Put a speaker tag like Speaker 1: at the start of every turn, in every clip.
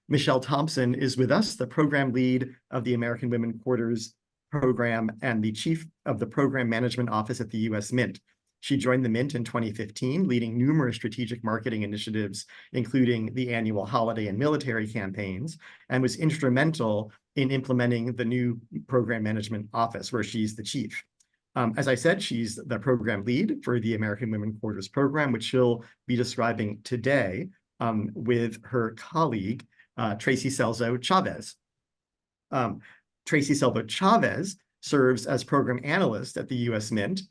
Speaker 1: Michele Thompson is with us, the program lead of the American Women Quarters program and the chief of the program management office at the U.S. Mint. She joined the Mint in 2015, leading numerous strategic marketing initiatives, including the annual holiday and military campaigns, and was instrumental in implementing the new program management office, where she's the chief. As I said, she's the program lead for the American Women Quarters program, which she'll be describing today with her colleague, Tracy Scelzo-Chavez. Tracy Scelzo-Chavez serves as program analyst at the U.S. Mint.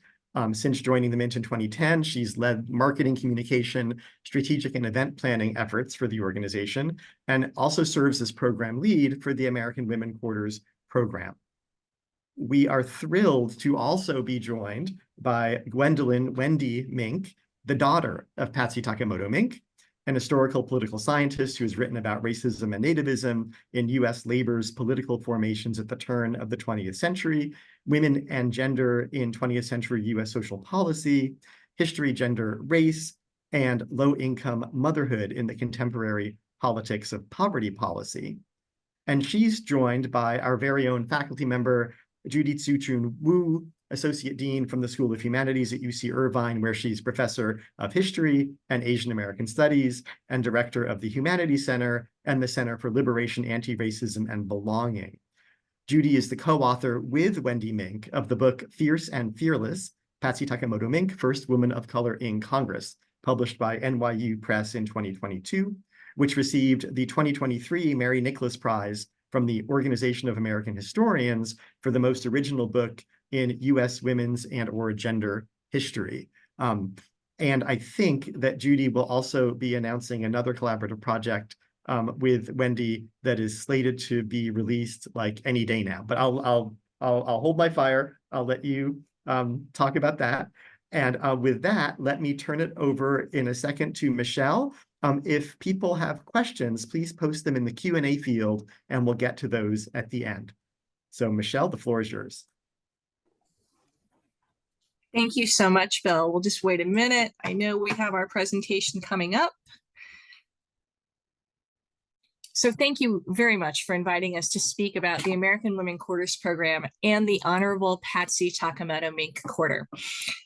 Speaker 1: Since joining the Mint in 2010, she's led marketing communication, strategic and event planning efforts for the organization, and also serves as program lead for the American Women Quarters program. We are thrilled to also be joined by Gwendolyn Wendy Mink, the daughter of Patsy Takemoto Mink, an historical political scientist who has written about racism and nativism in U.S. labor's political formations at the turn of the 20th century, women and gender in 20th century U.S. social policy, history, gender, race, and low-income motherhood in the contemporary politics of poverty policy. And she's joined by our very own faculty member, Judy Tzu-Chun Wu, Associate Dean from the School of Humanities at UC Irvine, where she's Professor of History and Asian American Studies and Director of the Humanities Center and the Center for Liberation, Anti-Racism, and Belonging. Judy is the co-author with Wendy Mink of the book Fierce and Fearless, Patsy Takemoto Mink, First Woman of Color in Congress, published by NYU Press in 2022, which received the 2023 Mary Nicholas Prize from the Organization of American Historians for the most original book in U.S. women's and/or gender history. And I think that Judy will also be announcing another collaborative project with Wendy that is slated to be released like any day now. But I'll hold my fire. I'll let you talk about that. And with that, let me turn it over in a second to Michele. If people have questions, please post them in the Q&A field, and we'll get to those at the end. So Michele, the floor is yours.
Speaker 2: Thank you so much, Bill. We'll just wait a minute. I know we have our presentation coming up. So thank you very much for inviting us to speak about the American Women Quarters program and the Honorable Patsy Takemoto Mink Quarter.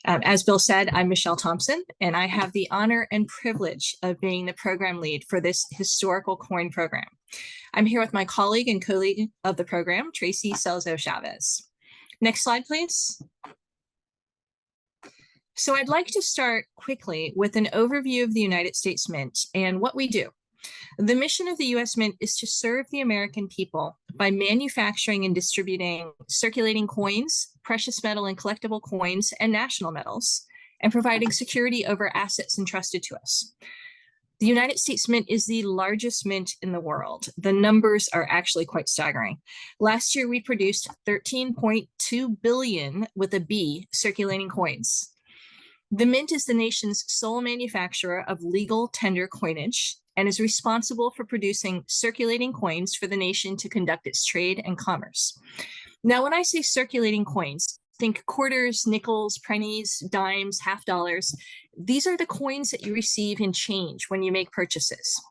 Speaker 2: As Bill said, I'm Michele Thompson, and I have the honor and privilege of being the program lead for this historical coin program. I'm here with my colleague and co-lead of the program, Tracy Scelzo-Chavez. Next slide, please. So I'd like to start quickly with an overview of the United States Mint and what we do. The mission of the U.S. Mint is to serve the American people by manufacturing and distributing circulating coins, precious metal and collectible coins, and national metals, and providing security over assets entrusted to us. The United States Mint is the largest mint in the world. The numbers are actually quite staggering. Last year, we produced 13.2 billion with a B circulating coins. The Mint is the nation's sole manufacturer of legal tender coinage and is responsible for producing circulating coins for the nation to conduct its trade and commerce. Now, when I say circulating coins, think quarters, nickels, pennies, dimes, half dollars. These are the coins that you receive in change when you make purchases.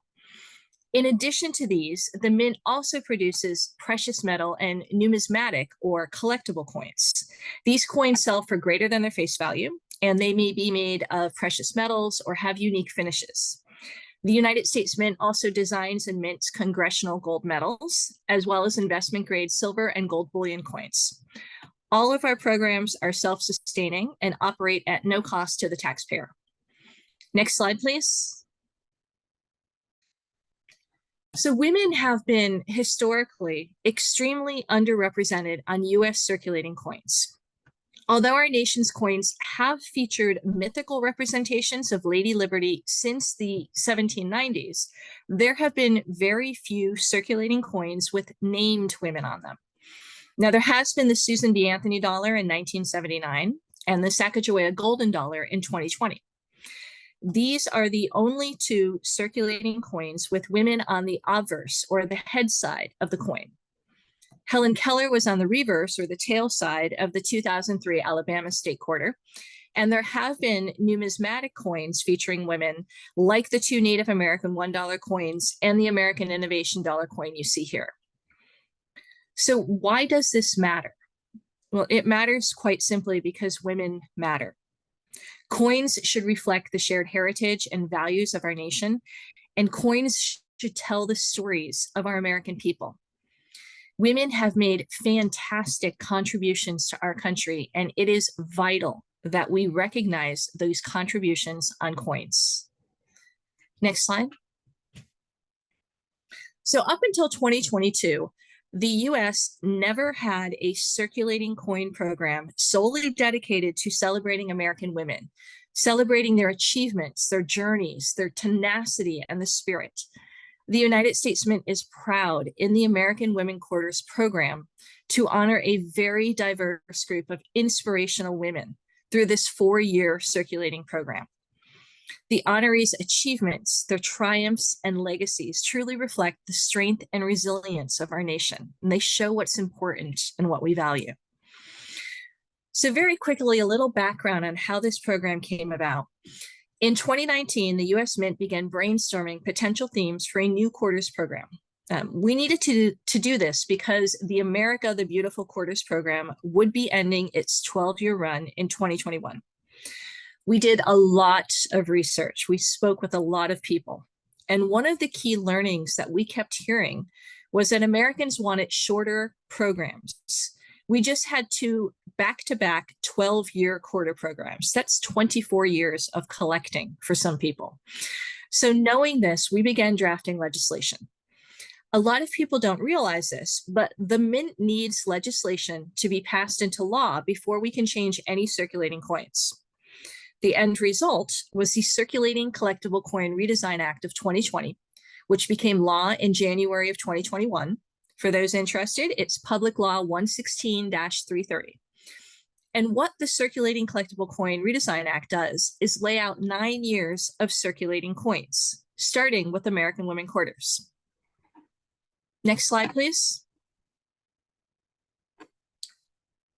Speaker 2: In addition to these, the Mint also produces precious metal and numismatic or collectible coins. These coins sell for greater than their face value, and they may be made of precious metals or have unique finishes. The United States Mint also designs and mints congressional gold medals, as well as investment-grade silver and gold bullion coins. All of our programs are self-sustaining and operate at no cost to the taxpayer. Next slide, please. So women have been historically extremely underrepresented on U.S. circulating coins. Although our nation's coins have featured mythical representations of Lady Liberty since the 1790s, there have been very few circulating coins with named women on them. Now, there has been the Susan B. Anthony dollar in 1979 and the Sacagawea golden dollar in 2020. These are the only two circulating coins with women on the obverse, or the head side of the coin. Helen Keller was on the reverse, or the tail side, of the 2003 Alabama State Quarter, And there have been numismatic coins featuring women, like the two Native American $1 coins and the American Innovation dollar coin you see here. So why does this matter? Well, it matters quite simply because women matter. Coins should reflect the shared heritage and values of our nation, and coins should tell the stories of our American people. Women have made fantastic contributions to our country, and it is vital that we recognize those contributions on coins. Next slide. So up until 2022, the US never had a circulating coin program solely dedicated to celebrating American women, celebrating their achievements, their journeys, their tenacity, and the spirit. The United States Mint is proud in the American Women Quarters program to honor a very diverse group of inspirational women through this 4-year circulating program. The honorees' achievements, their triumphs, and legacies truly reflect the strength and resilience of our nation, and they show what's important and what we value. So very quickly, a little background on how this program came about. In 2019, the US Mint began brainstorming potential themes for a new quarters program. We needed to do this because the America the Beautiful Quarters program would be ending its 12-year run in 2021. We did a lot of research. We spoke with a lot of people. And one of the key learnings that we kept hearing was that Americans wanted shorter programs. We just had two back-to-back 12-year quarter programs. That's 24 years of collecting for some people. So knowing this, we began drafting legislation. A lot of people don't realize this, but the Mint needs legislation to be passed into law before we can change any circulating coins. The end result was the Circulating Collectible Coin Redesign Act of 2020, which became law in January of 2021. For those interested, it's Public Law 116-330. And what the Circulating Collectible Coin Redesign Act does is lay out 9 years of circulating coins, starting with American Women Quarters. Next slide, please.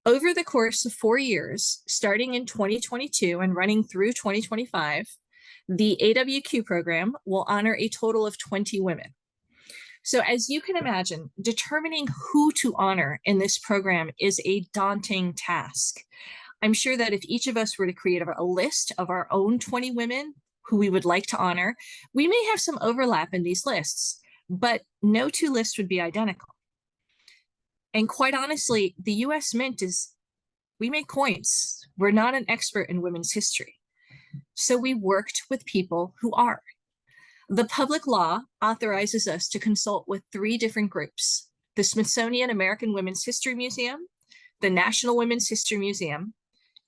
Speaker 2: Over the course of 4 years, starting in 2022 and running through 2025, the AWQ program will honor a total of 20 women. So as you can imagine, determining who to honor in this program is a daunting task. I'm sure that if each of us were to create a list of our own 20 women who we would like to honor, we may have some overlap in these lists, but no two lists would be identical. And quite honestly, the US Mint we make coins. We're not an expert in women's history. So we worked with people who are. The public law authorizes us to consult with 3 different groups: the Smithsonian American Women's History Museum, the National Women's History Museum,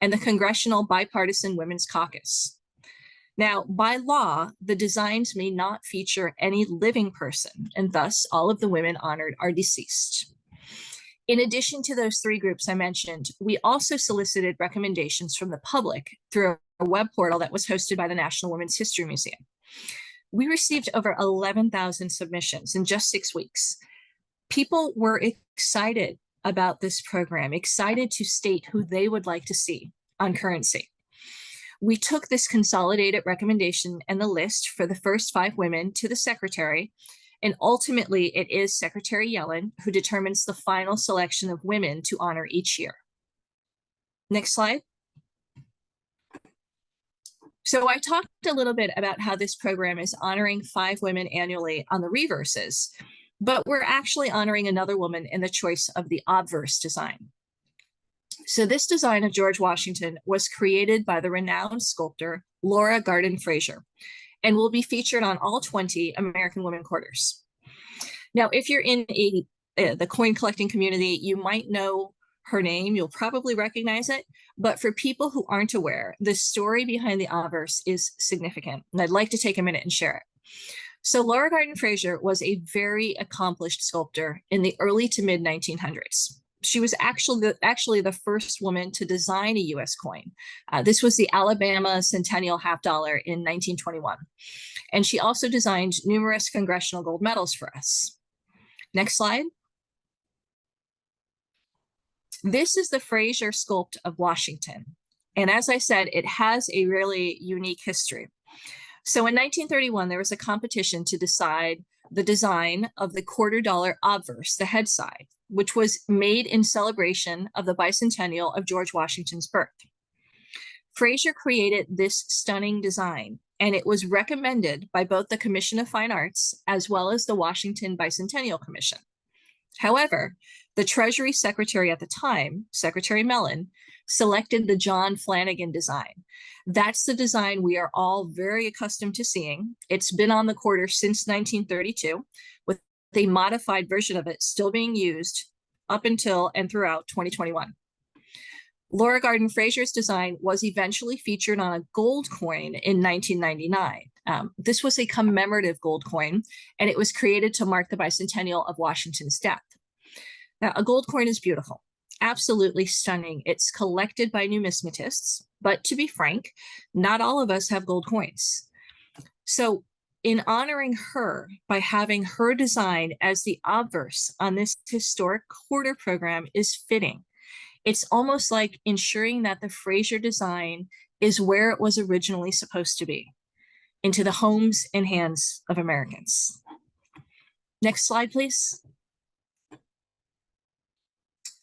Speaker 2: and the Congressional Bipartisan Women's Caucus. Now, by law, the designs may not feature any living person, and thus all of the women honored are deceased. In addition to those 3 groups I mentioned, we also solicited recommendations from the public through a web portal that was hosted by the National Women's History Museum. We received over 11,000 submissions in just 6 weeks. People were excited about this program, excited to state who they would like to see on currency. We took this consolidated recommendation and the list for the first 5 women to the secretary, and ultimately it is Secretary Yellen who determines the final selection of women to honor each year. Next slide. So I talked a little bit about how this program is honoring 5 women annually on the reverses, but we're actually honoring another woman in the choice of the obverse design. So this design of George Washington was created by the renowned sculptor Laura Garden Frazier and will be featured on all 20 American Women Quarters. Now, if you're in the coin collecting community, you might know her name, you'll probably recognize it, but for people who aren't aware, the story behind the obverse is significant, and I'd like to take a minute and share it. So Laura Garden Frazier was a very accomplished sculptor in the early to mid 1900s. She was actually the first woman to design a US coin. This was the Alabama Centennial half dollar in 1921. And she also designed numerous congressional gold medals for us. Next slide. This is the Frazier sculpt of Washington. And as I said, it has a really unique history. So in 1931, there was a competition to decide the design of the $quarter obverse, the head side, which was made in celebration of the bicentennial of George Washington's birth. Fraser created this stunning design, and it was recommended by both the Commission of Fine Arts as well as the Washington Bicentennial Commission. However, the Treasury Secretary at the time, Secretary Mellon, selected the John Flanagan design. That's the design we are all very accustomed to seeing. It's been on the quarter since 1932, with a modified version of it still being used up until and throughout 2021. Laura Garden Fraser's design was eventually featured on a gold coin in 1999. This was a commemorative gold coin, and it was created to mark the bicentennial of Washington's death. Now, a gold coin is beautiful, absolutely stunning. It's collected by numismatists, but to be frank, not all of us have gold coins. So in honoring her by having her design as the obverse on this historic quarter program is fitting. It's almost like ensuring that the Fraser design is where it was originally supposed to be, into the homes and hands of Americans. Next slide, please.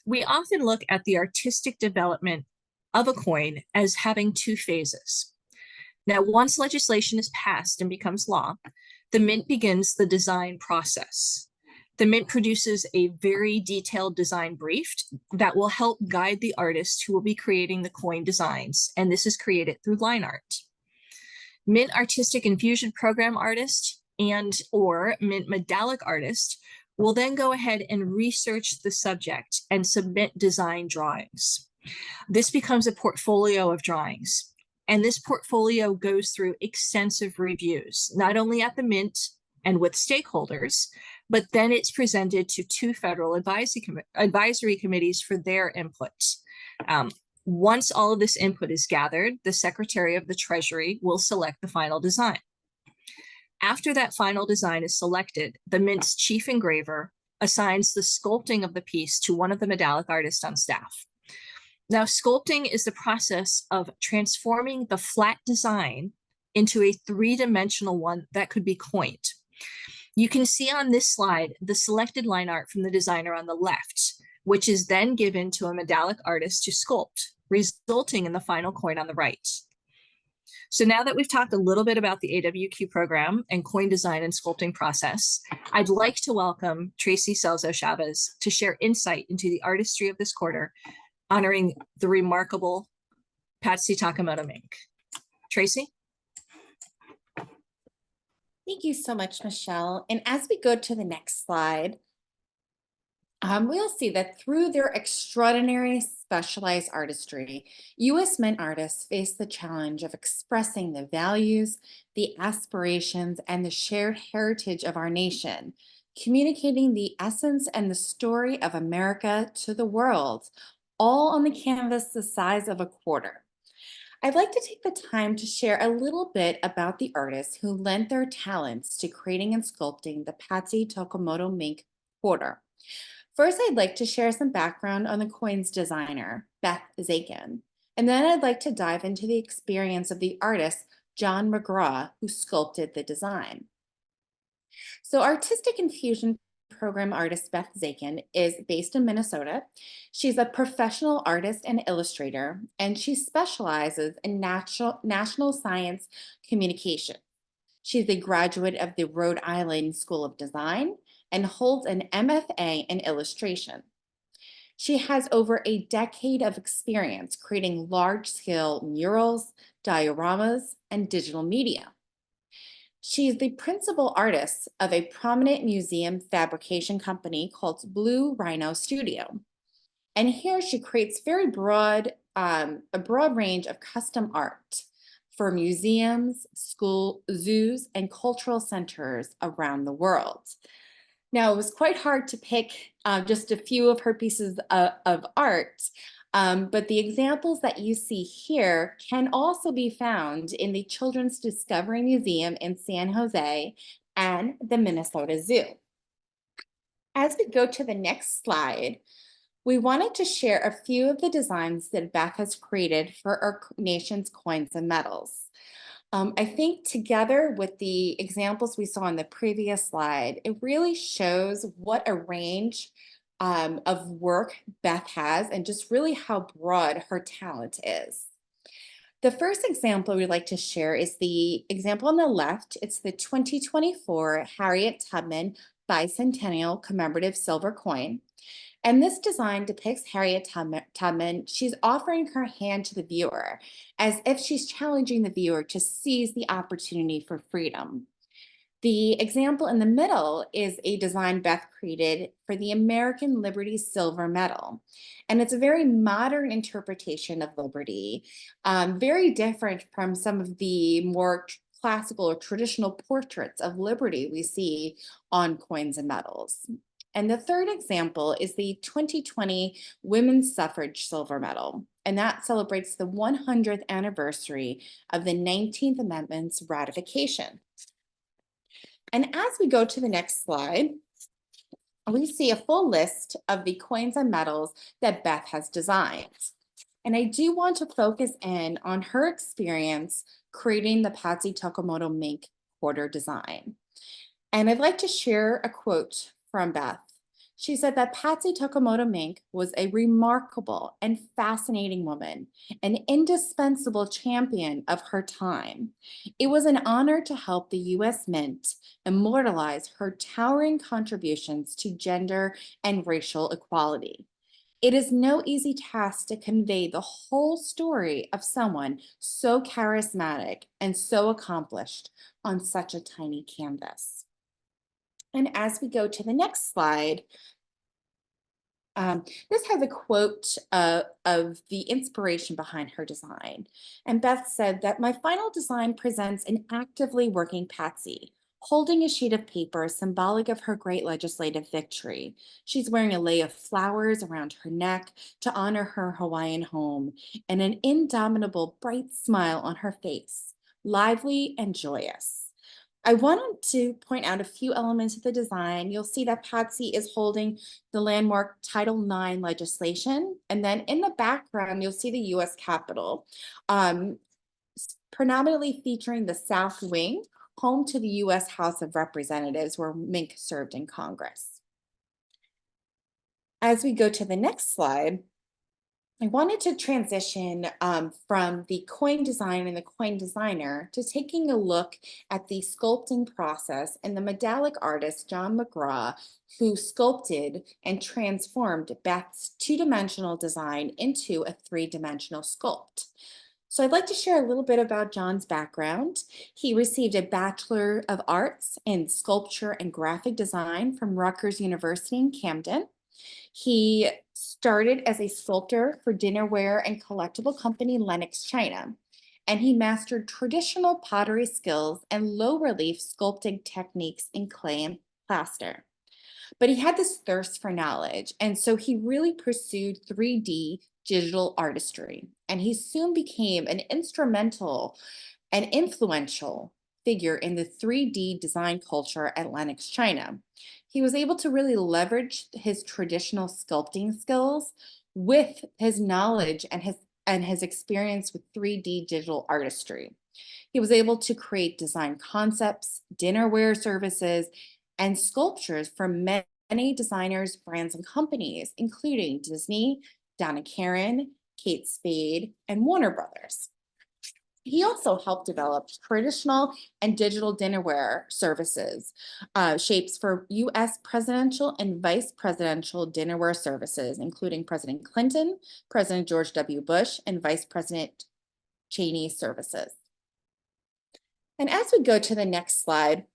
Speaker 2: We often look at the artistic development of a coin as having two phases. Now, once legislation is passed and becomes law, the mint begins the design process. The mint produces a very detailed design brief that will help guide the artist who will be creating the coin designs, and this is created through line art. Mint artistic infusion program artist or mint medallic artist will then go ahead and research the subject and submit design drawings. This becomes a portfolio of drawings, and this portfolio goes through extensive reviews, not only at the mint and with stakeholders, but then it's presented to two federal advisory committees for their input. Once all of this input is gathered, the Secretary of the Treasury will select the final design. After that final design is selected, the Mint's chief engraver assigns the sculpting of the piece to one of the medallic artists on staff. Now, sculpting is the process of transforming the flat design into a three-dimensional one that could be coined. You can see on this slide the selected line art from the designer on the left, which is then given to a medallic artist to sculpt, resulting in the final coin on the right. So now that we've talked a little bit about the AWQ program and coin design and sculpting process, I'd like to welcome Tracy Scelzo-Chavez to share insight into the artistry of this quarter, honoring the remarkable Patsy Takemoto Mink. Tracy?
Speaker 3: Thank you so much, Michelle. And as we go to the next slide, we'll see that through their extraordinary specialized artistry, U.S. Mint artists face the challenge of expressing the values, the aspirations, and the shared heritage of our nation, communicating the essence and the story of America to the world, all on the canvas the size of a quarter. I'd like to take the time to share a little bit about the artists who lent their talents to creating and sculpting the Patsy Takemoto Mink Quarter. First, I'd like to share some background on the coin's designer, Beth Zakin, and then I'd like to dive into the experience of the artist, John McGraw, who sculpted the design. So Artistic Infusion Program artist Beth Zakin is based in Minnesota. She's a professional artist and illustrator, and she specializes in national science communication. She's a graduate of the Rhode Island School of Design and holds an MFA in illustration. She has over a decade of experience creating large-scale murals, dioramas, and digital media. She is the principal artist of a prominent museum fabrication company called Blue Rhino Studio. And here she creates a broad range of custom art for museums, schools, zoos, and cultural centers around the world. Now, it was quite hard to pick just a few of her pieces of art, but the examples that you see here can also be found in the Children's Discovery Museum in San Jose and the Minnesota Zoo. As we go to the next slide, we wanted to share a few of the designs that Beth has created for our nation's coins and medals. I think together with the examples we saw on the previous slide, it really shows what a range of work Beth has and just really how broad her talent is. The first example we'd like to share is the example on the left. It's the 2024 Harriet Tubman Bicentennial Commemorative Silver Coin. And this design depicts Harriet Tubman. She's offering her hand to the viewer as if she's challenging the viewer to seize the opportunity for freedom. The example in the middle is a design Beth created for the American Liberty Silver Medal. And it's a very modern interpretation of liberty, very different from some of the more classical or traditional portraits of liberty we see on coins and medals. And the third example is the 2020 Women's Suffrage Silver Medal, and that celebrates the 100th anniversary of the 19th Amendment's ratification. And as we go to the next slide, we see a full list of the coins and medals that Beth has designed. And I do want to focus in on her experience creating the Patsy Takemoto Mink Quarter design. And I'd like to share a quote from Beth. She said that Patsy Takemoto Mink was a remarkable and fascinating woman, an indispensable champion of her time. It was an honor to help the U.S. Mint immortalize her towering contributions to gender and racial equality. It is no easy task to convey the whole story of someone so charismatic and so accomplished on such a tiny canvas. And as we go to the next slide, this has a quote of the inspiration behind her design. And Beth said that my final design presents an actively working Patsy, holding a sheet of paper symbolic of her great legislative victory. She's wearing a lei of flowers around her neck to honor her Hawaiian home, and an indomitable bright smile on her face, lively and joyous. I wanted to point out a few elements of the design. You'll see that Patsy is holding the landmark Title IX legislation. And then in the background, you'll see the US Capitol, predominantly featuring the South Wing, home to the US House of Representatives, where Mink served in Congress. As we go to the next slide, I wanted to transition from the coin design and the coin designer to taking a look at the sculpting process and the medallic artist, John McGraw, who sculpted and transformed Beth's two-dimensional design into a three-dimensional sculpt. So I'd like to share a little bit about John's background. He received a Bachelor of Arts in Sculpture and Graphic Design from Rutgers University in Camden. He started as a sculptor for dinnerware and collectible company Lenox China, and he mastered traditional pottery skills and low relief sculpting techniques in clay and plaster. But he had this thirst for knowledge, and so he really pursued 3D digital artistry, and he soon became an instrumental and influential figure in the 3D design culture at Lenox China. He was able to really leverage his traditional sculpting skills with his knowledge and his experience with 3D digital artistry. He was able to create design concepts, dinnerware services, and sculptures for many designers, brands, and companies, including Disney, Donna Karan, Kate Spade, and Warner Brothers. He also helped develop traditional and digital dinnerware services, shapes for US presidential and vice presidential dinnerware services, including President Clinton, President George W. Bush, and Vice President Cheney services. And as we go to the next slide,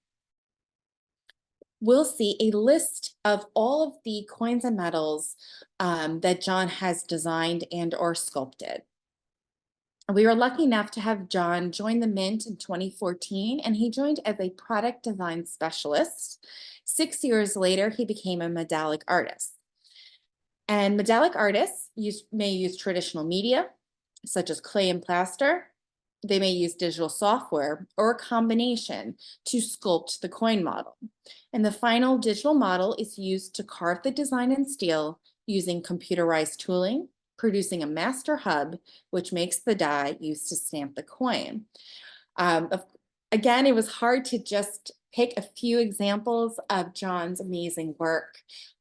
Speaker 3: we'll see a list of all of the coins and medals that John has designed and or sculpted. We were lucky enough to have John join the Mint in 2014, and he joined as a product design specialist. 6 years later, he became a medallic artist. And medallic artists may use traditional media, such as clay and plaster. They may use digital software or a combination to sculpt the coin model. And the final digital model is used to carve the design in steel using computerized tooling, producing a master hub, which makes the die used to stamp the coin. Again, it was hard to just pick a few examples of John's amazing work.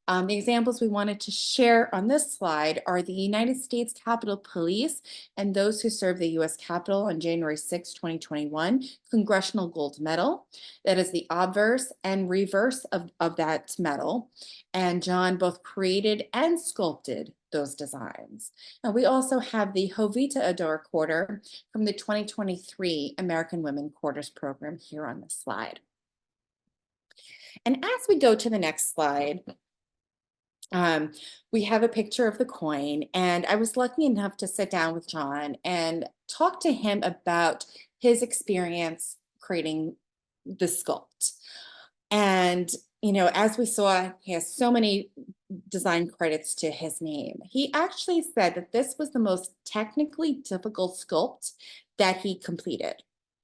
Speaker 3: The examples we wanted to share on this slide are the United States Capitol Police and those who served the U.S. Capitol on January 6, 2021, Congressional Gold Medal. That is the obverse and reverse of that medal. And John both created and sculpted those designs. And we also have the Jovita Ador Quarter from the 2023 American Women Quarters program here on the slide. And as we go to the next slide, we have a picture of the coin, and I was lucky enough to sit down with John and talk to him about his experience creating the sculpt. And, you know, as we saw, he has so many design credits to his name. He actually said that this was the most technically difficult sculpt that he completed.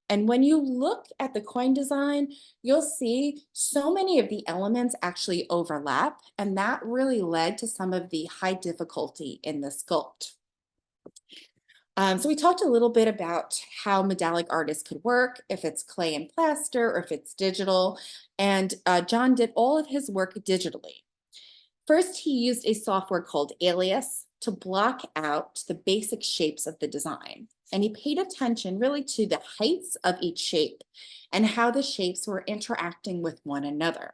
Speaker 3: And when you look at the coin design, you'll see so many of the elements actually overlap, and that really led to some of the high difficulty in the sculpt. So we talked a little bit about how medallic artists could work, if it's clay and plaster, or if it's digital, and John did all of his work digitally. First, he used a software called Alias to block out the basic shapes of the design. And he paid attention really to the heights of each shape and how the shapes were interacting with one another.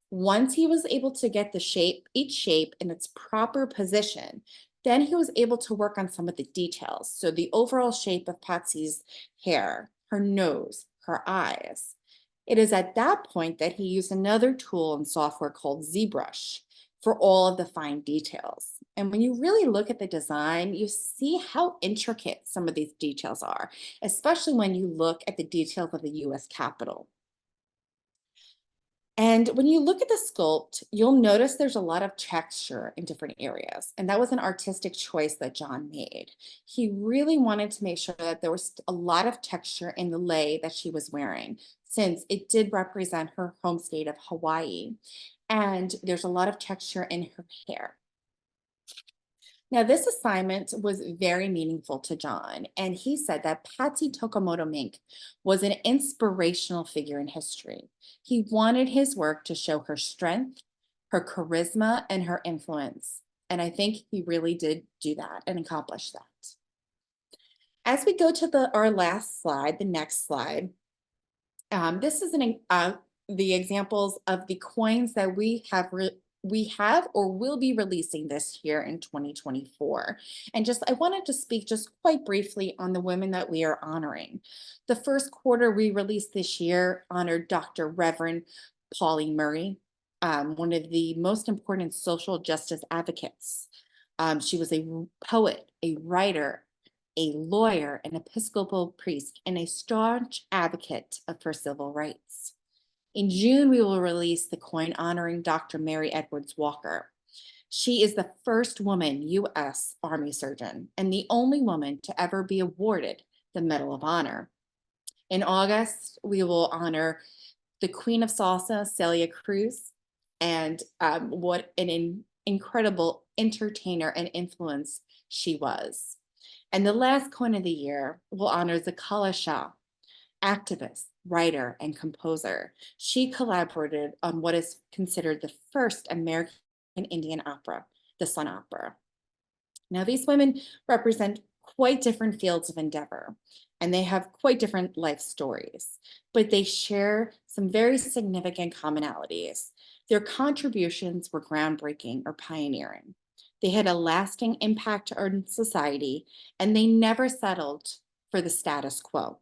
Speaker 3: Once he was able to get each shape in its proper position, then he was able to work on some of the details. So the overall shape of Patsy's hair, her nose, her eyes. It is at that point that he used another tool in software called ZBrush for all of the fine details. And when you really look at the design, you see how intricate some of these details are, especially when you look at the details of the US Capitol. And when you look at the sculpt, you'll notice there's a lot of texture in different areas. And that was an artistic choice that John made. He really wanted to make sure that there was a lot of texture in the lei that she was wearing, since it did represent her home state of Hawaii. And there's a lot of texture in her hair. Now, this assignment was very meaningful to John, and he said that Patsy Takemoto Mink was an inspirational figure in history. He wanted his work to show her strength, her charisma, and her influence. And I think he really did do that and accomplish that. As we go to our last slide, the next slide, this is the examples of the coins that we have or will be releasing this year in 2024. And I wanted to speak just quite briefly on the women that we are honoring. The first quarter we released this year honored Dr. Reverend Pauli Murray, one of the most important social justice advocates. She was a poet, a writer, a lawyer, an Episcopal priest, and a staunch advocate for civil rights. In June, we will release the coin honoring Dr. Mary Edwards Walker. She is the first woman U.S. Army surgeon and the only woman to ever be awarded the Medal of Honor. In August, we will honor the Queen of Salsa, Celia Cruz, and what an incredible entertainer and influence she was. And the last coin of the year will honor Zakala Shah, activist, writer, and composer. She collaborated on what is considered the first American Indian opera, the Sun Opera. Now, these women represent quite different fields of endeavor, and they have quite different life stories, but they share some very significant commonalities. Their contributions were groundbreaking or pioneering. They had a lasting impact on society, and they never settled for the status quo.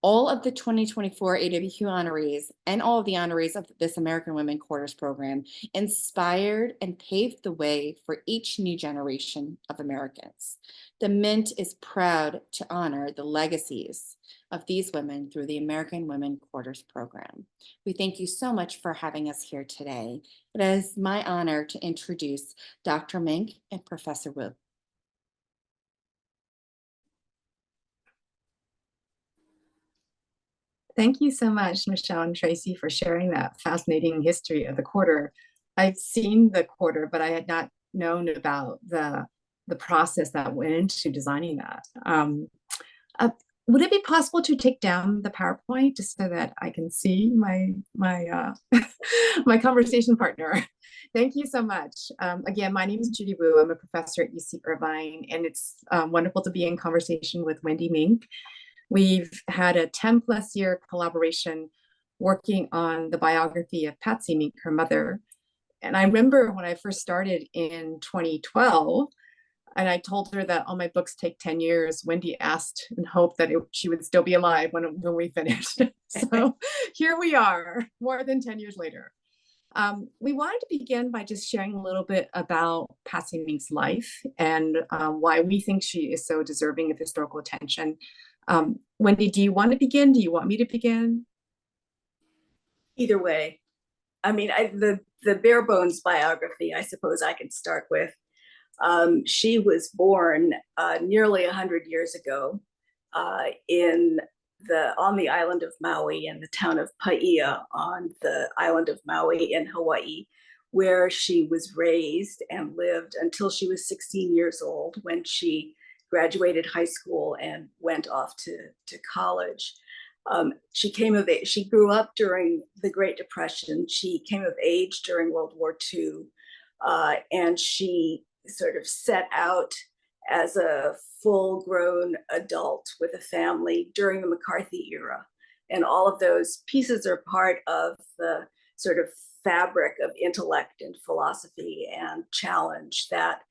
Speaker 3: All of the 2024 AWQ honorees and all of the honorees of this American Women Quarters program inspired and paved the way for each new generation of Americans. The Mint is proud to honor the legacies of these women through the American Women Quarters program. We thank you so much for having us here today. It is my honor to introduce Dr. Mink and Professor Wu.
Speaker 4: Thank you so much, Michelle and Tracy, for sharing that fascinating history of the quarter. I've seen the quarter, but I had not known about the process that went into designing that. Uh, would it be possible to take down the PowerPoint just so that I can see my my conversation partner? Thank you so much. Again, my name is Judy Wu. I'm a professor at UC Irvine, and it's wonderful to be in conversation with Wendy Mink. We've had a 10+ year collaboration working on the biography of Patsy Mink, her mother. And I remember when I first started in 2012, and I told her that all my books take 10 years. Wendy asked and hoped that she would still be alive when we finished. So here we are, more than 10 years later. We wanted to begin by just sharing a little bit about Patsy Mink's life and why we think she is so deserving of historical attention. Wendy, do you want to begin? Do you want me to begin?
Speaker 5: Either way. I mean, the bare bones biography, I suppose I can start with. She was born nearly 100 years ago on the island of Maui, in the town of Paia on the island of Maui in Hawaii, where she was raised and lived until she was 16 years old, when she graduated high school and went off to college. She grew up during the Great Depression. She came of age during World War II, and she sort of set out as a full-grown adult with a family during the McCarthy era. And all of those pieces are part of the sort of fabric of intellect and philosophy and challenge that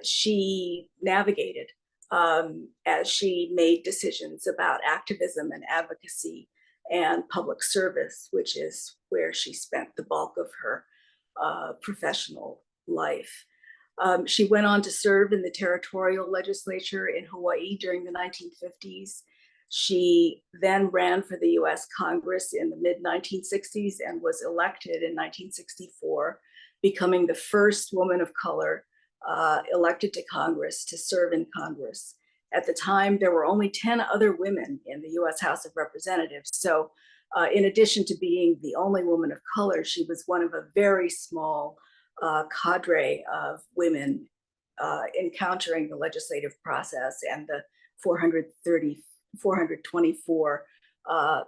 Speaker 5: she navigated as she made decisions about activism and advocacy and public service, which is where she spent the bulk of her professional life. She went on to serve in the territorial legislature in Hawaii during the 1950s. She then ran for the US Congress in the mid-1960s and was elected in 1964, becoming the first woman of color elected to Congress to serve in Congress. At the time, there were only 10 other women in the US House of Representatives. So in addition to being the only woman of color, she was one of a very small cadre of women encountering the legislative process and the 424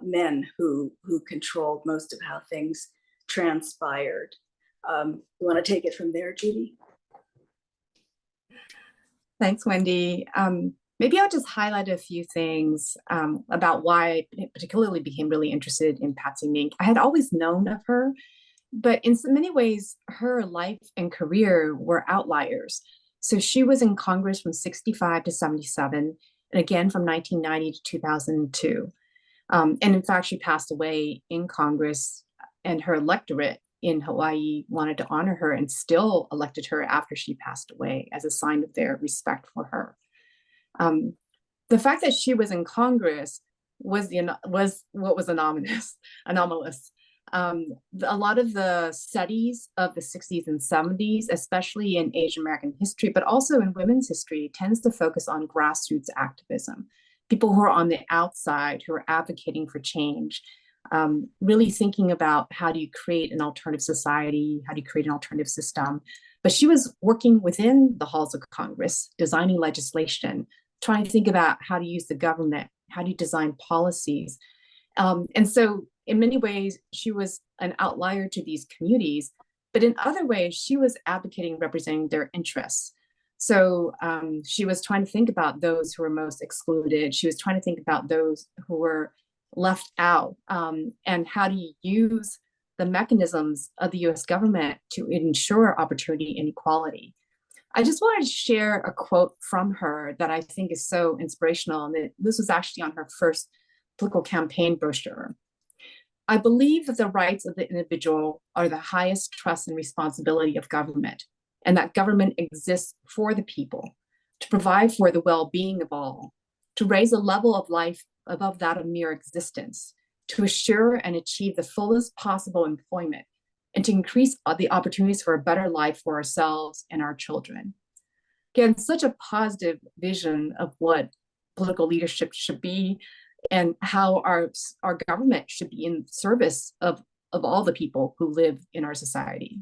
Speaker 5: men who controlled most of how things transpired. You want to take it from there, Judy?
Speaker 4: Thanks, Wendy. Maybe I'll just highlight a few things about why I particularly became really interested in Patsy Mink. I had always known of her, but in so many ways, her life and career were outliers. So she was in Congress from 65 to 77, and again from 1990 to 2002. And in fact, she passed away in Congress, and her electorate in Hawaii wanted to honor her and still elected her after she passed away as a sign of their respect for her. The fact that she was in Congress was what was anomalous. A lot of the studies of the 60s and 70s, especially in Asian American history, but also in women's history, tends to focus on grassroots activism, people who are on the outside, who are advocating for change, really thinking about how do you create an alternative society, how do you create an alternative system. But she was working within the halls of Congress, designing legislation, trying to think about how to use the government, how do you design policies. And so in many ways, she was an outlier to these communities, but in other ways, she was advocating, representing their interests. So she was trying to think about those who were most excluded. She was trying to think about those who were left out, and how do you use the mechanisms of the US government to ensure opportunity and equality. I just wanted to share a quote from her that I think is so inspirational, and this was actually on her first political campaign brochure. "I believe that the rights of the individual are the highest trust and responsibility of government, and that government exists for the people, to provide for the well-being of all, to raise a level of life above that of mere existence, to assure and achieve the fullest possible employment, and to increase the opportunities for a better life for ourselves and our children." Again, such a positive vision of what political leadership should be and how our government should be in service of all the people who live in our society.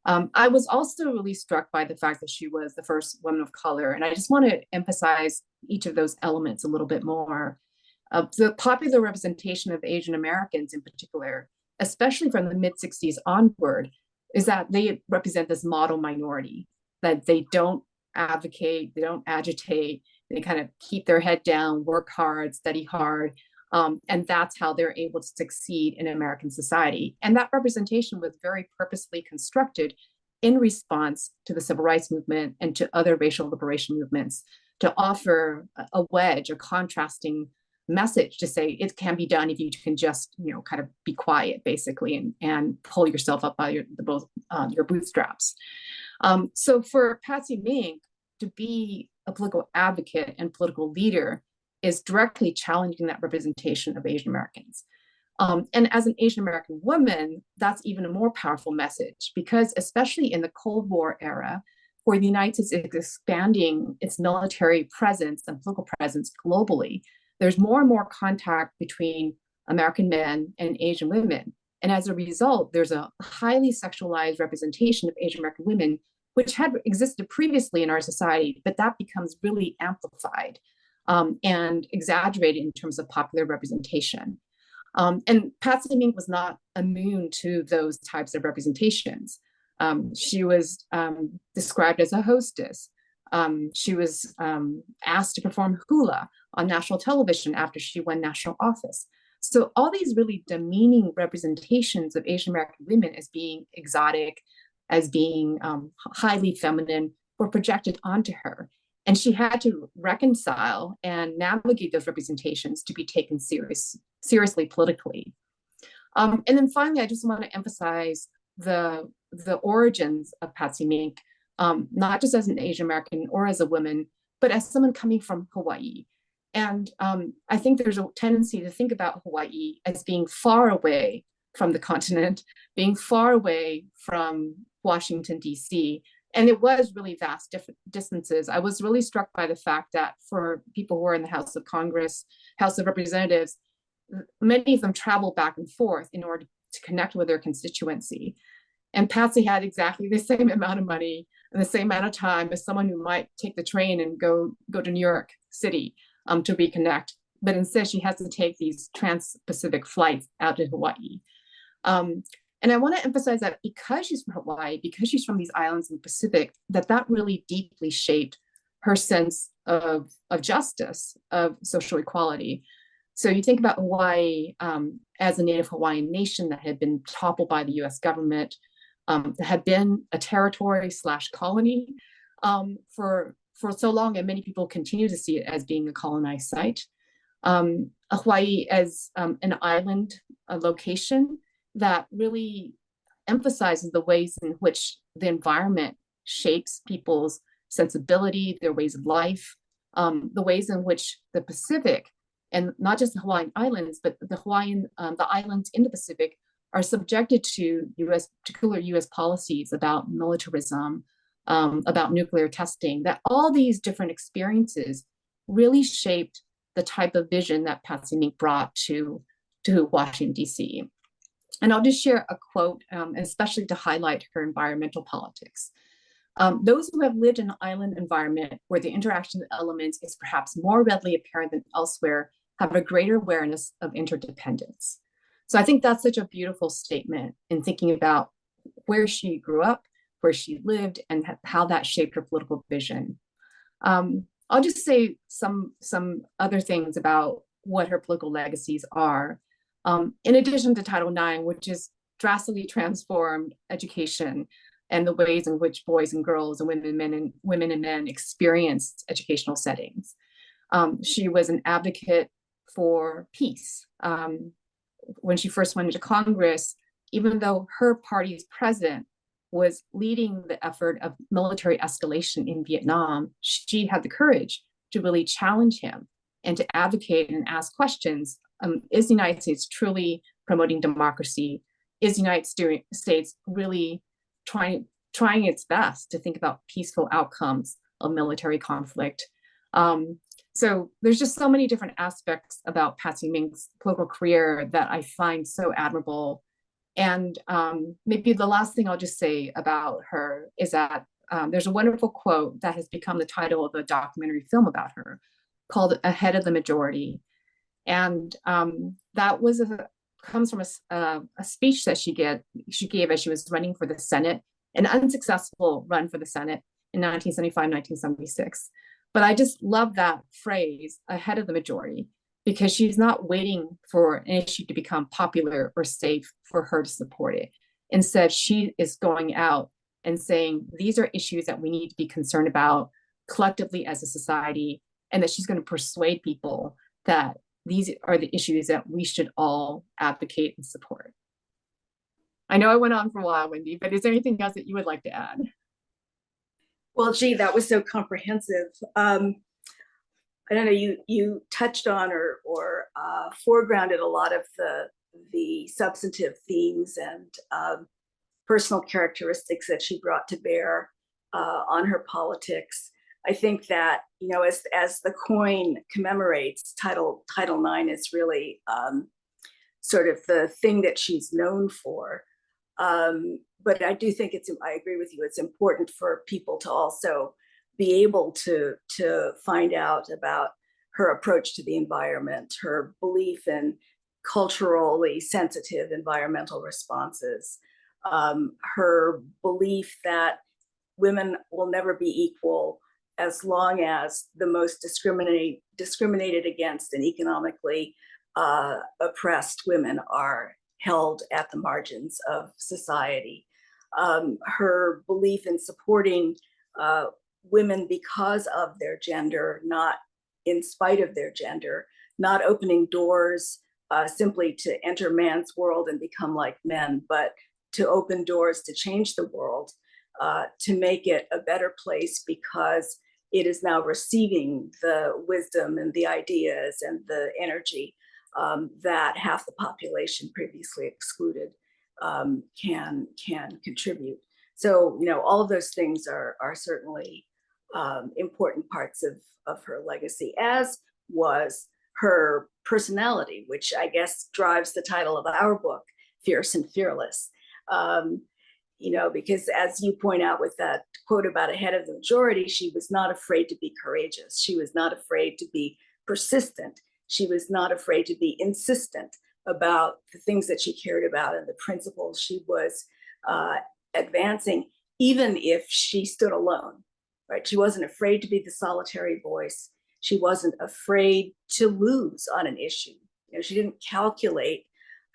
Speaker 4: I was also really struck by the fact that she was the first woman of color, and I just want to emphasize each of those elements a little bit more. The popular representation of Asian Americans in particular, especially from the mid-60s onward, is that they represent this model minority, that they don't advocate, they don't agitate, they kind of keep their head down, work hard, study hard, and that's how they're able to succeed in American society. And that representation was very purposely constructed in response to the civil rights movement and to other racial liberation movements to offer a wedge, a contrasting message to say it can be done if you can just, kind of be quiet, basically, and pull yourself up by your bootstraps. So for Patsy Mink to be a political advocate and political leader is directly challenging that representation of Asian Americans. And as an Asian American woman, that's even a more powerful message, because especially in the Cold War era, where the United States is expanding its military presence and political presence globally, there's more and more contact between American men and Asian women. And as a result, there's a highly sexualized representation of Asian American women, which had existed previously in our society, but that becomes really amplified and exaggerated in terms of popular representation. And Patsy Mink was not immune to those types of representations. She was described as a hostess. She was asked to perform hula on national television after she won national office. So all these really demeaning representations of Asian American women as being exotic, as being highly feminine, were projected onto her. And she had to reconcile and navigate those representations to be taken seriously politically. And then finally, I just want to emphasize the origins of Patsy Mink, not just as an Asian American or as a woman, but as someone coming from Hawaii. And I think there's a tendency to think about Hawaii as being far away from the continent, being far away from Washington, D.C., and it was really vast distances. I was really struck by the fact that for people who are in the House of Congress, House of Representatives, many of them travel back and forth in order to connect with their constituency. And Patsy had exactly the same amount of money and the same amount of time as someone who might take the train and go to New York City to reconnect. But instead, she has to take these trans-Pacific flights out to Hawaii. And I want to emphasize that because she's from Hawaii, because she's from these islands in the Pacific, that really deeply shaped her sense of justice, of social equality. So you think about Hawaii as a Native Hawaiian nation that had been toppled by the US government, that had been a territory / colony for so long, and many people continue to see it as being a colonized site. Hawaii as an island, a location that really emphasizes the ways in which the environment shapes people's sensibility, their ways of life, the ways in which the Pacific, and not just the Hawaiian Islands, but the islands in the Pacific are subjected to particular US policies about militarism, about nuclear testing, that all these different experiences really shaped the type of vision that Patsy Mink brought to Washington, D.C. And I'll just share a quote, especially to highlight her environmental politics. Those who have lived in an island environment where the interaction of elements is perhaps more readily apparent than elsewhere have a greater awareness of interdependence. So I think that's such a beautiful statement in thinking about where she grew up, where she lived, and how that shaped her political vision. I'll just say some other things about what her political legacies are. In addition to Title IX, which has drastically transformed education and the ways in which boys and girls and women and men experience educational settings. She was an advocate for peace. When she first went into Congress, even though her party's president was leading the effort of military escalation in Vietnam, she had the courage to really challenge him and to advocate and ask questions. Is the United States truly promoting democracy? Is the United States really trying its best to think about peaceful outcomes of military conflict? So there's just so many different aspects about Patsy Mink's political career that I find so admirable And maybe the last thing I'll just say about her is that there's a wonderful quote that has become the title of a documentary film about her called Ahead of the Majority. And that comes from a speech that she gave as she was running for the Senate, an unsuccessful run for the Senate in 1975, 1976. But I just love that phrase, ahead of the majority, because she's not waiting for an issue to become popular or safe for her to support it. Instead, she is going out and saying, these are issues that we need to be concerned about collectively as a society, and that she's going to persuade people that these are the issues that we should all advocate and support. I know I went on for a while, Wendy, but is there anything else that you would like to add?
Speaker 5: Well, gee, that was so comprehensive. I don't know, you touched on or foregrounded a lot of the substantive themes and personal characteristics that she brought to bear on her politics. I think that, you know, as the coin commemorates, Title IX is really sort of the thing that she's known for. But I do think I agree with you, it's important for people to also be able to find out about her approach to the environment, her belief in culturally sensitive environmental responses, her belief that women will never be equal as long as the most discriminated against and economically oppressed women are held at the margins of society. Her belief in supporting women because of their gender, not in spite of their gender, not opening doors simply to enter man's world and become like men, but to open doors to change the world, to make it a better place because it is now receiving the wisdom and the ideas and the energy that half the population previously excluded can contribute. So, you know, all of those things are certainly important parts of her legacy, as was her personality, which I guess drives the title of our book, Fierce and Fearless. You know, because as you point out with that quote about ahead of the majority, she was not afraid to be courageous. She was not afraid to be persistent. She was not afraid to be insistent about the things that she cared about and the principles she was advancing, even if she stood alone, right? She wasn't afraid to be the solitary voice. She wasn't afraid to lose on an issue. You know, she didn't calculate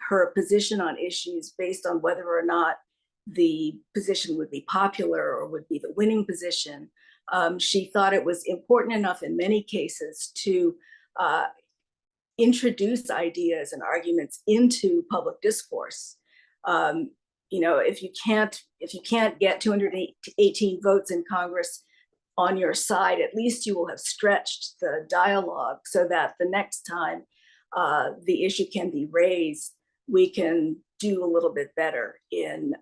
Speaker 5: her position on issues based on whether or not the position would be popular or would be the winning position. She thought it was important enough in many cases to introduce ideas and arguments into public discourse. You know, if you can't get 218 votes in Congress on your side, at least you will have stretched the dialogue so that the next time the issue can be raised, we can do a little bit better in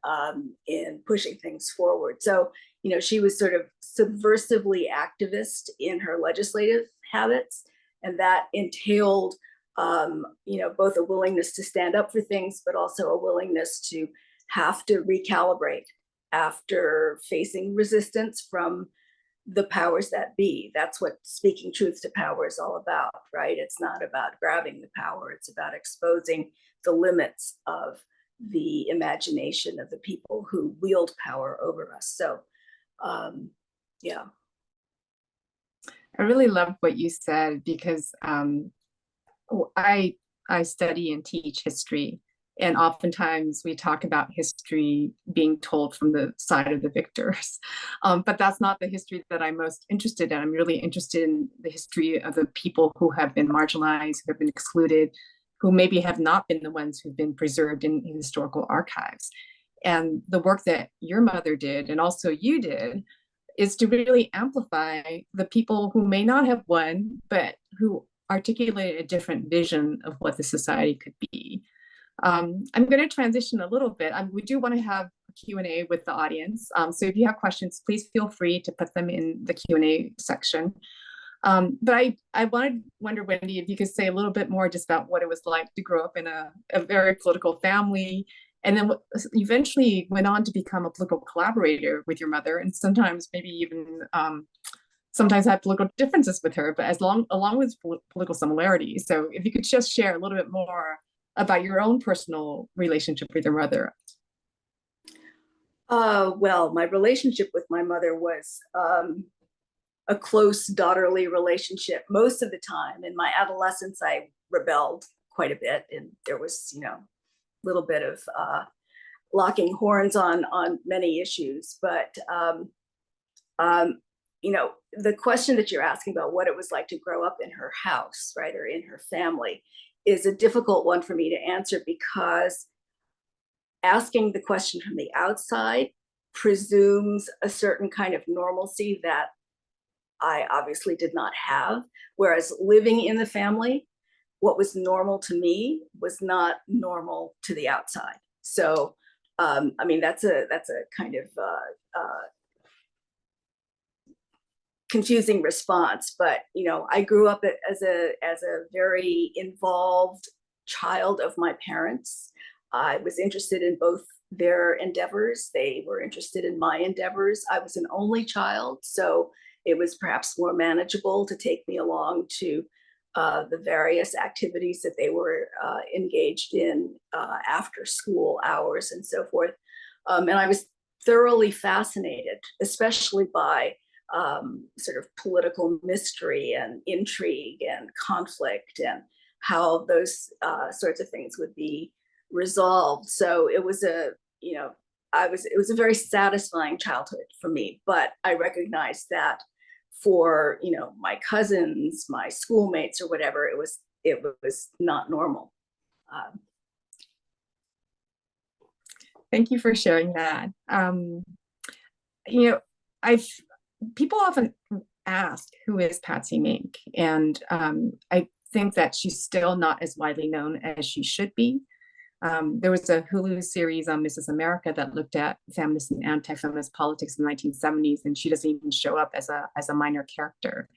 Speaker 5: pushing things forward. So, you know, she was sort of subversively activist in her legislative habits, and that entailed, you know, both a willingness to stand up for things, but also a willingness to have to recalibrate after facing resistance from the powers that be. That's what speaking truth to power is all about, right? It's not about grabbing the power. It's about exposing the limits of the imagination of the people who wield power over us. So, yeah.
Speaker 4: I really love what you said, because I study and teach history, and oftentimes we talk about history being told from the side of the victors, but that's not the history that I'm most interested in. I'm really interested in the history of the people who have been marginalized, who have been excluded, who maybe have not been the ones who've been preserved in historical archives. And the work that your mother did, and also you did, is to really amplify the people who may not have won, but who articulated a different vision of what the society could be. I'm going to transition a little bit. We do want to have a Q&A with the audience. So if you have questions, please feel free to put them in the Q&A section. But I wonder, Wendy, if you could say a little bit more just about what it was like to grow up in a very political family, and then eventually went on to become a political collaborator with your mother, and sometimes maybe even sometimes had political differences with her, but along with political similarities. So if you could just share a little bit more about your own personal relationship with your mother.
Speaker 5: Well, my relationship with my mother was a close daughterly relationship. Most of the time in my adolescence, I rebelled quite a bit, and there was, a little bit of locking horns on many issues. But the question that you're asking about what it was like to grow up in her house, right, or in her family, is a difficult one for me to answer, because asking the question from the outside presumes a certain kind of normalcy that I obviously did not have. Whereas living in the family, what was normal to me was not normal to the outside. So, that's a kind of confusing response. But I grew up as a very involved child of my parents. I was interested in both their endeavors. They were interested in my endeavors. I was an only child, so it was perhaps more manageable to take me along to the various activities that they were engaged in after school hours and so forth. And I was thoroughly fascinated, especially by sort of political mystery and intrigue and conflict, and how those sorts of things would be resolved. So it was it was a very satisfying childhood for me. But I recognized that for my cousins, my schoolmates, or whatever, it was not normal.
Speaker 4: Thank you for sharing that. People often ask, who is Patsy Mink? And I think that she's still not as widely known as she should be. There was a Hulu series on Mrs. America that looked at feminist and anti-feminist politics in the 1970s, and she doesn't even show up as a minor character.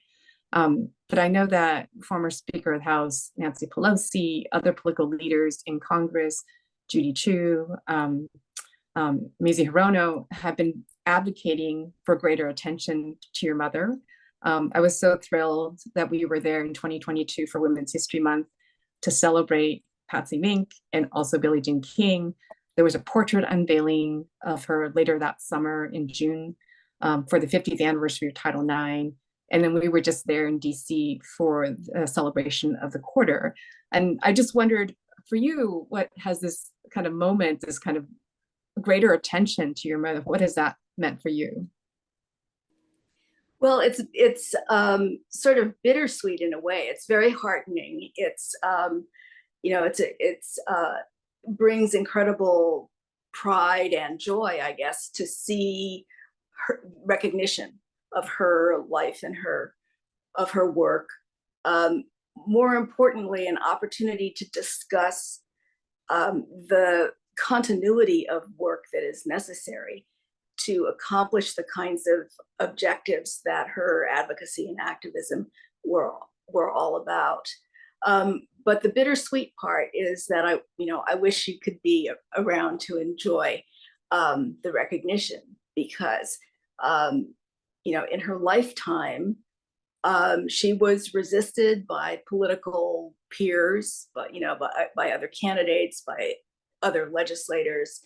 Speaker 4: But I know that former Speaker of the House Nancy Pelosi, other political leaders in Congress, Judy Chu, Mazie Hirono, have been advocating for greater attention to your mother. I was so thrilled that we were there in 2022 for Women's History Month to celebrate Patsy Mink and also Billie Jean King. There was a portrait unveiling of her later that summer in June for the 50th anniversary of Title IX. And then we were just there in DC for a celebration of the quarter. And I just wondered, for you, what has this kind of moment, this kind of greater attention to your mother, what has that meant for you?
Speaker 5: Well, it's sort of bittersweet in a way. It's very heartening. It's brings incredible pride and joy, I guess, to see her recognition of her life and of her work. More importantly, an opportunity to discuss the continuity of work that is necessary to accomplish the kinds of objectives that her advocacy and activism were all about. But the bittersweet part is that I wish she could be around to enjoy the recognition, because in her lifetime, she was resisted by political peers, but by other candidates, by other legislators.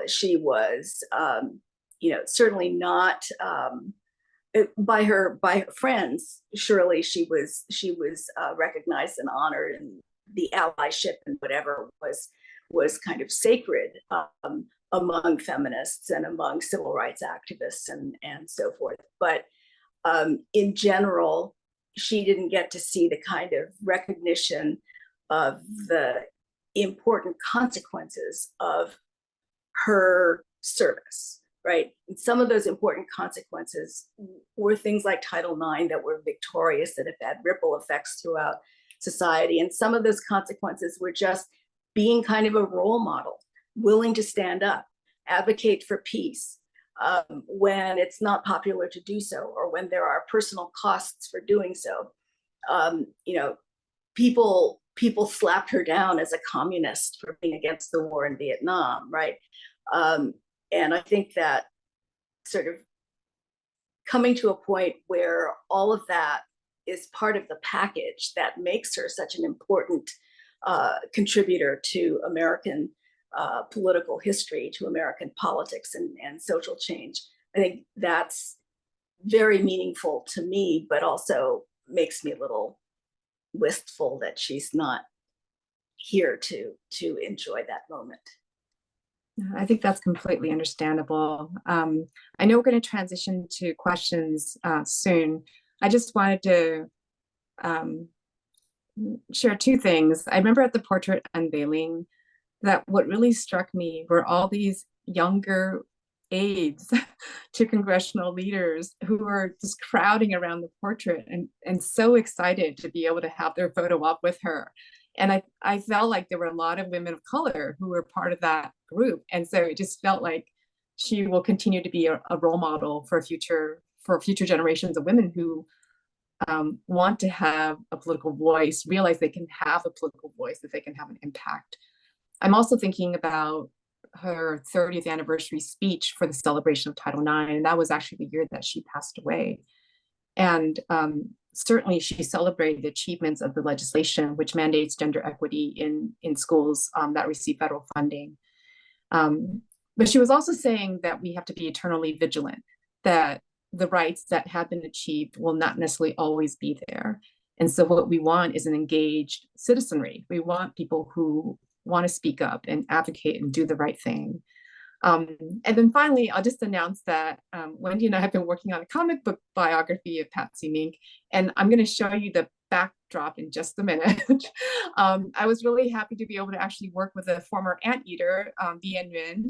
Speaker 5: She was certainly not by her friends. Surely she was recognized and honored, and the allyship and whatever was kind of sacred among feminists and among civil rights activists and so forth. But in general, she didn't get to see the kind of recognition of the important consequences of her service, right? And some of those important consequences were things like Title IX that were victorious, that have had ripple effects throughout society. And some of those consequences were just being kind of a role model, willing to stand up, advocate for peace when it's not popular to do so, or when there are personal costs for doing so. People people slapped her down as a communist for being against the war in Vietnam, right? And I think that sort of coming to a point where all of that is part of the package that makes her such an important contributor to American political history, to American politics and social change. I think that's very meaningful to me, but also makes me a little wistful that she's not here to enjoy that moment.
Speaker 4: I think that's completely understandable. I know we're going to transition to questions soon. I just wanted to share two things. I remember at the portrait unveiling that what really struck me were all these younger aides to congressional leaders who were just crowding around the portrait and so excited to be able to have their photo up with her. And I felt like there were a lot of women of color who were part of that group. And so it just felt like she will continue to be a role model for future generations of women who want to have a political voice, realize they can have a political voice, that they can have an impact. I'm also thinking about her 30th anniversary speech for the celebration of Title IX, and that was actually the year that she passed away. And certainly she celebrated the achievements of the legislation which mandates gender equity in schools that receive federal funding. But she was also saying that we have to be eternally vigilant, that the rights that have been achieved will not necessarily always be there. And so what we want is an engaged citizenry. We want people who want to speak up and advocate and do the right thing. And then finally, I'll just announce that Wendy and I have been working on a comic book biography of Patsy Mink, and I'm going to show you the backdrop in just a minute. I was really happy to be able to actually work with a former anteater, Bien Nguyen.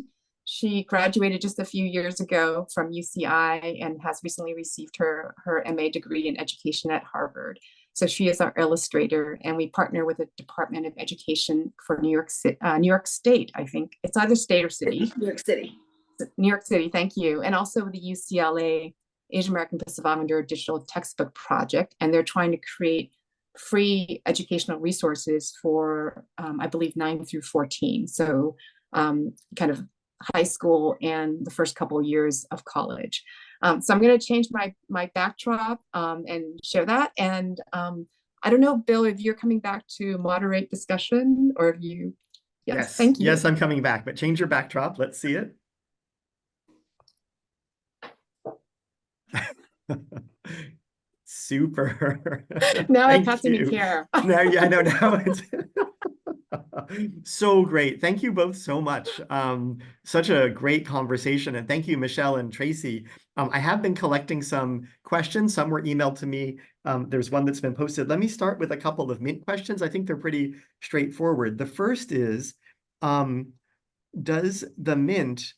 Speaker 4: She graduated just a few years ago from UCI and has recently received her MA degree in education at Harvard. So she is our illustrator, and we partner with the Department of Education for New York State, I think. It's either state or city.
Speaker 5: New York City.
Speaker 4: New York City, thank you. And also the UCLA Asian American Pacific Islander Digital Textbook Project. And they're trying to create free educational resources for, I believe, 9 through 14. So kind of high school and the first couple of years of college. So I'm going to change my backdrop and share that. And I don't know, Bill, if you're coming back to moderate discussion or if you, yes, thank you.
Speaker 1: Yes, I'm coming back, but change your backdrop. Let's see it. Super.
Speaker 4: Now I'm passing me care.
Speaker 1: Now, yeah, I know now it's so great. Thank you both so much. Such a great conversation. And thank you, Michele and Tracy. I have been collecting some questions. Some were emailed to me. There's one that's been posted. Let me start with a couple of Mint questions. I think they're pretty straightforward. The first is, does the Mint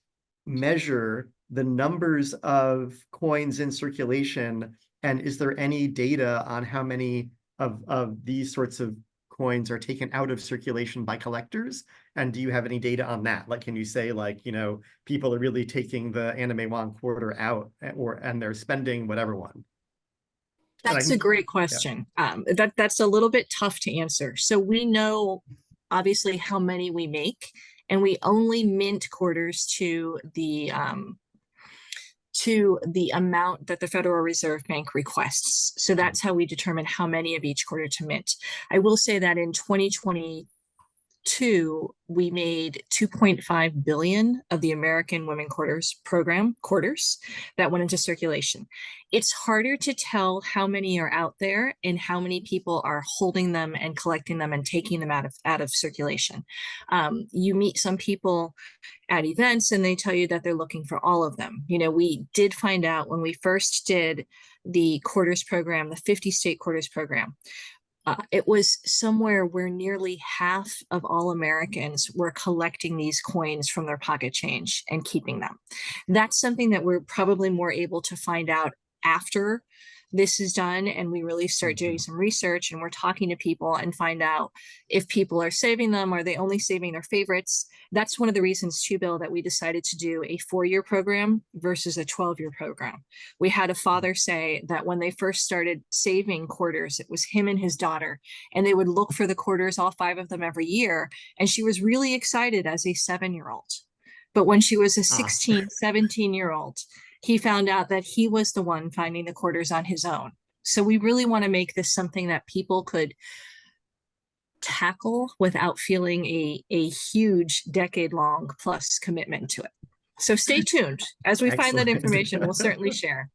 Speaker 1: measure the numbers of coins in circulation? And is there any data on how many of these sorts of coins are taken out of circulation by collectors? And do you have any data on that? Like, can you say, like, you know, people are really taking the Anime Won quarter out, and they're spending whatever one?
Speaker 2: That's a great question. Yeah. That's a little bit tough to answer. So we know obviously how many we make, and we only mint quarters to the amount that the Federal Reserve Bank requests. So that's how we determine how many of each quarter to mint. I will say that in 2022, we made 2.5 billion of the American Women Quarters program quarters that went into circulation. It's harder to tell how many are out there and how many people are holding them and collecting them and taking them out of circulation. You meet some people at events and they tell you that they're looking for all of them. You know, we did find out when we first did the quarters program, the 50-state quarters program, it was somewhere where nearly half of all Americans were collecting these coins from their pocket change and keeping them. That's something that we're probably more able to find out after this is done and we really start doing some research and we're talking to people and find out if people are saving them, are they only saving their favorites? That's one of the reasons too, Bill, that we decided to do a 4-year program versus a 12-year program. We had a father say that when they first started saving quarters, it was him and his daughter, and they would look for the quarters, all 5 of them every year. And she was really excited as a 7-year-old. But when she was a 16, 17-year-old, he found out that he was the one finding the quarters on his own. So we really want to make this something that people could tackle without feeling a huge decade-long plus commitment to it. So stay tuned. As we find that information, we'll certainly share.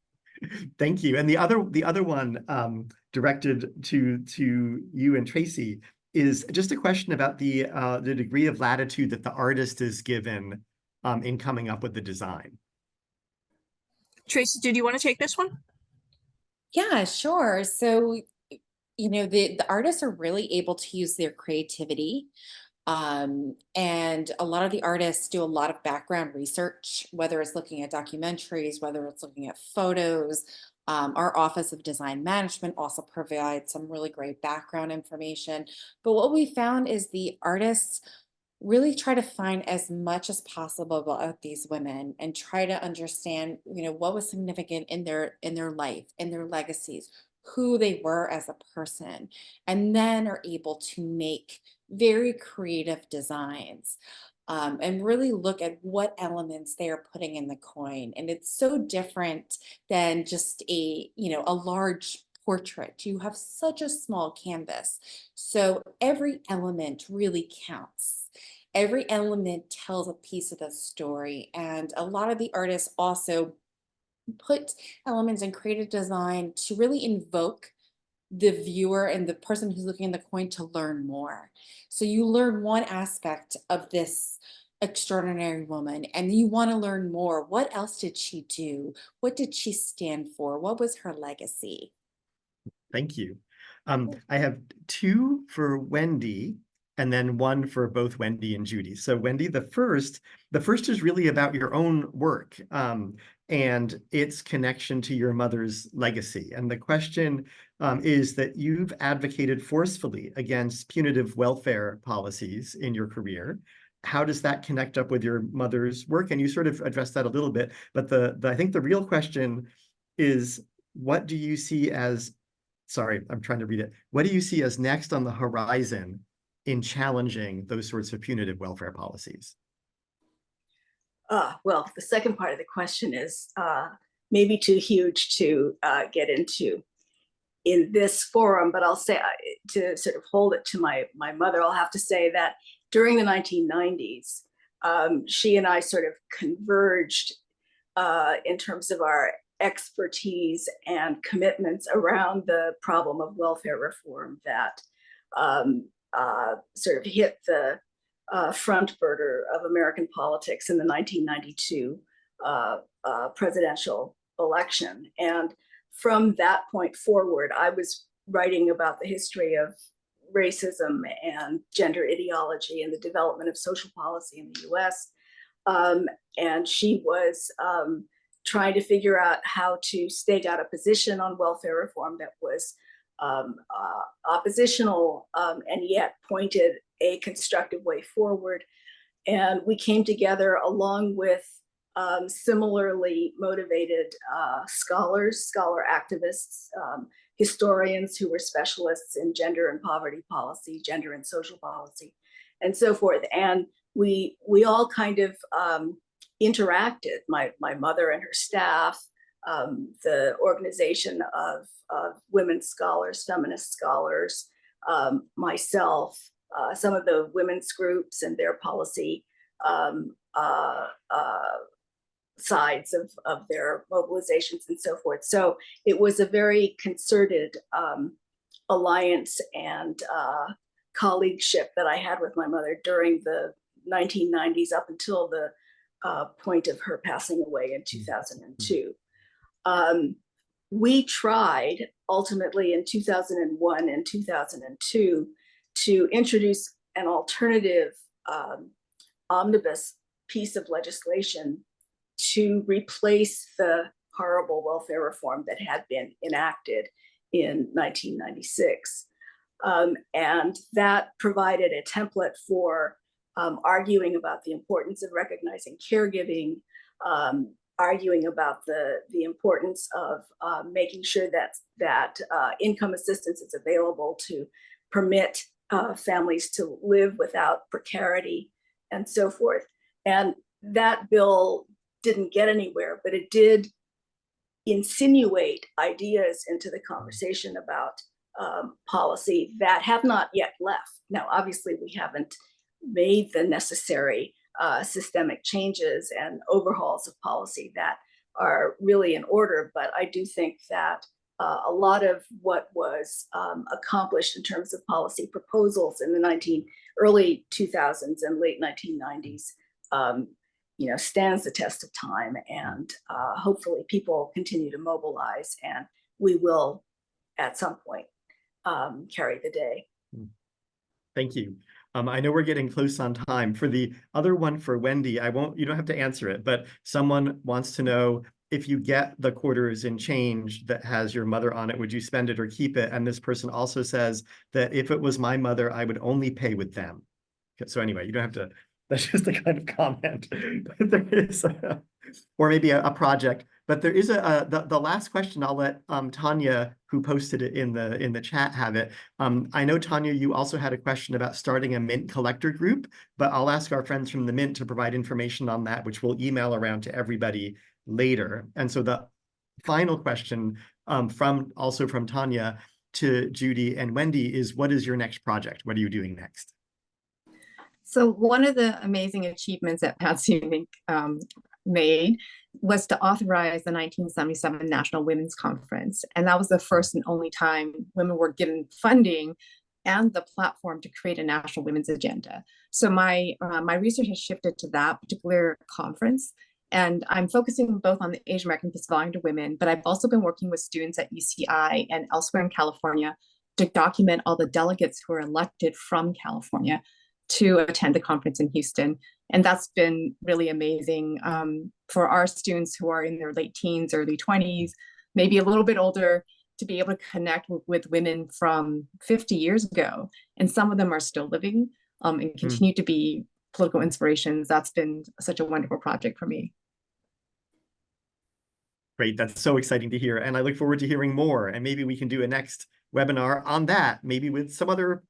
Speaker 1: Thank you. And the other one directed to you and Tracy is just a question about the degree of latitude that the artist is given in coming up with the design.
Speaker 2: Tracy, did you want to take this one?
Speaker 3: Yeah, sure. So, you know, the artists are really able to use their creativity. And a lot of the artists do a lot of background research, whether it's looking at documentaries, whether it's looking at photos. Our Office of Design Management also provides some really great background information. But what we found is the artists really try to find as much as possible about these women and try to understand, you know, what was significant in their life, in their legacies, who they were as a person, and then are able to make very creative designs, and really look at what elements they are putting in the coin. And it's so different than just a, you know, a large portrait. You have such a small canvas. So every element really counts. Every element tells a piece of the story. And a lot of the artists also put elements in creative design to really invoke the viewer and the person who's looking at the coin to learn more. So you learn one aspect of this extraordinary woman and you want to learn more. What else did she do? What did she stand for? What was her legacy?
Speaker 1: Thank you. I have 2 for Wendy and then 1 for both Wendy and Judy. So Wendy, the first is really about your own work and its connection to your mother's legacy. And the question is that you've advocated forcefully against punitive welfare policies in your career. How does that connect up with your mother's work? And you sort of addressed that a little bit, but I think the real question is, what do you see as, sorry, I'm trying to read it. What do you see as next on the horizon in challenging those sorts of punitive welfare policies?
Speaker 5: Well, the second part of the question is maybe too huge to get into in this forum, but I'll say, to sort of hold it to my mother, I'll have to say that during the 1990s, she and I sort of converged in terms of our expertise and commitments around the problem of welfare reform that sort of hit the front burner of American politics in the 1992 presidential election. And from that point forward, I was writing about the history of racism and gender ideology and the development of social policy in the US. And she was trying to figure out how to stake out a position on welfare reform that was oppositional and yet pointed a constructive way forward. And we came together along with similarly motivated scholar activists, historians who were specialists in gender and poverty policy, gender and social policy, and so forth. And we all kind of interacted, my mother and her staff, the organization of women scholars, feminist scholars, myself, some of the women's groups and their policy sides of their mobilizations and so forth. So it was a very concerted alliance and colleagueship that I had with my mother during the 1990s up until the point of her passing away in 2002. We tried ultimately in 2001 and 2002 to introduce an alternative omnibus piece of legislation to replace the horrible welfare reform that had been enacted in 1996. And that provided a template for arguing about the importance of recognizing caregiving, arguing about the importance of making sure that income assistance is available to permit families to live without precarity and so forth. And that bill didn't get anywhere, but it did insinuate ideas into the conversation about policy that have not yet left. Now, obviously, we haven't made the necessary systemic changes and overhauls of policy that are really in order, but I do think that a lot of what was accomplished in terms of policy proposals in the early 2000s and late 1990s stands the test of time, and hopefully people continue to mobilize, and we will at some point carry the day.
Speaker 1: Thank you. I know we're getting close on time. For the other one for Wendy, you don't have to answer it, but someone wants to know, if you get the quarters in change that has your mother on it, would you spend it or keep it? And this person also says that if it was my mother, I would only pay with them. So anyway, you don't have to, that's just a kind of comment. But there is or maybe a project, but there is the last question. I'll let Tanya, who posted it in the chat, have it. I know, Tanya, you also had a question about starting a Mint collector group, but I'll ask our friends from the Mint to provide information on that, which we'll email around to everybody later. And so the final question from Tanya to Judy and Wendy is, what is your next project? What are you doing next?
Speaker 4: So one of the amazing achievements that Patsy Mink made was to authorize the 1977 National Women's Conference. And that was the first and only time women were given funding and the platform to create a national women's agenda. So my research has shifted to that particular conference. And I'm focusing both on the Asian American belonging to women, but I've also been working with students at UCI and elsewhere in California to document all the delegates who are elected from California to attend the conference in Houston. And that's been really amazing for our students who are in their late teens, early 20s, maybe a little bit older, to be able to connect with women from 50 years ago. And some of them are still living and continue to be political inspirations. That's been such a wonderful project for me.
Speaker 1: Great, that's so exciting to hear. And I look forward to hearing more. And maybe we can do a next webinar on that, maybe with some other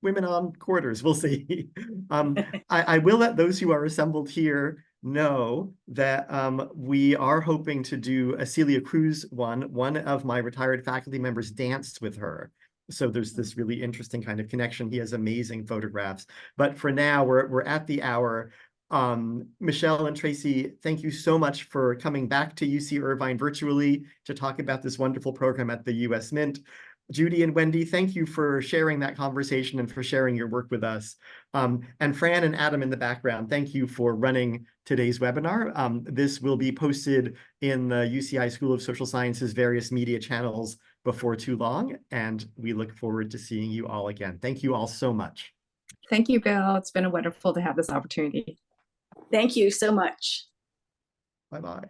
Speaker 1: women on quarters. We'll see. I will let those who are assembled here know that we are hoping to do a Celia Cruz one. One of my retired faculty members danced with her. So there's this really interesting kind of connection. He has amazing photographs. But for now, we're at the hour. Michele and Tracy, thank you so much for coming back to UC Irvine virtually to talk about this wonderful program at the US Mint. Judy and Wendy, thank you for sharing that conversation and for sharing your work with us. And Fran and Adam in the background, thank you for running today's webinar. This will be posted in the UCI School of Social Sciences various media channels before too long, and we look forward to seeing you all again. Thank you all so much.
Speaker 4: Thank you, Bill. It's been wonderful to have this opportunity.
Speaker 5: Thank you so much.
Speaker 1: Bye-bye.